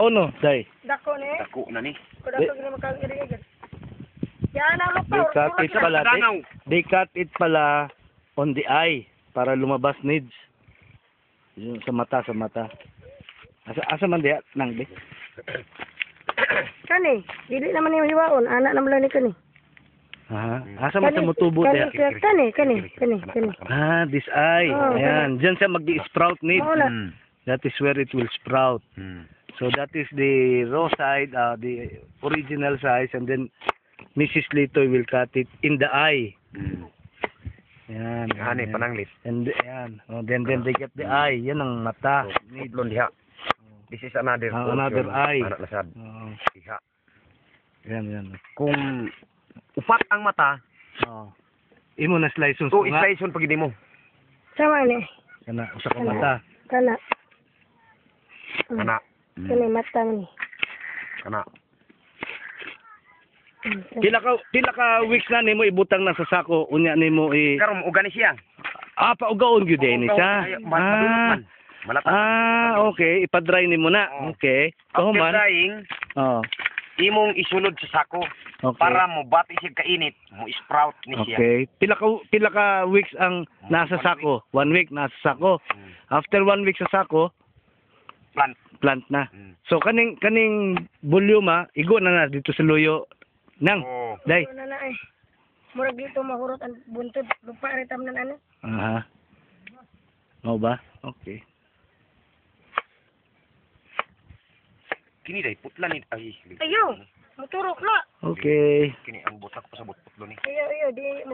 no, day. Dako ni. Dako na ni. Ko dako gina makang iri agad. Yan ang lupa. They cut it pala. They cut it pala on the eye para lumabas needs. Yung sa mata. Asa man diya nang di. Kani, dili naman yung hiwaon, anak naman lang ni kani. Asa man sa mutubo diya. Kani. This eye. Oh, Ayan, diyan sa mag-sprout needs. Wala. That is where it will sprout. So that is the raw side, the original size, and then Mrs. Lito will cut it in the eye. Yan. Ani pananglit. And yan. Then they get the eye. Yan ang mata. Putlon diha. This is another Another eye. Anak lasad. Diha. Yan. Kung upat ang mata, Imo na slice yung to sunga. slice on pagid mo. Sama ni. Kana usa ka mata. Kana. Kana. Kani mata ni. Kana. Pila ka weeks na nimo ibutang na sa sako unya nimo Karon ugani siya. paugaon gyud din siya. Okay, ipa-dry nimo na. Okay. After Kahuman. drying, imong isulod sa sako para mo bati siya kainit, mo sprout ni siya. Okay. Pila ka weeks ang nasa sako? 1 week nasa sako. After 1 week sa sako, plant na. So kaning volume igo na dito sa luyo nang day. Ano na eh. Murag dito mahurot ang buntod, lupa ritam na ano. Mau ba? Okay. Kini day putla ni ay. Ayo, moturok na. Okay. Kini ang butak pa sa putlo ni. Ayo, di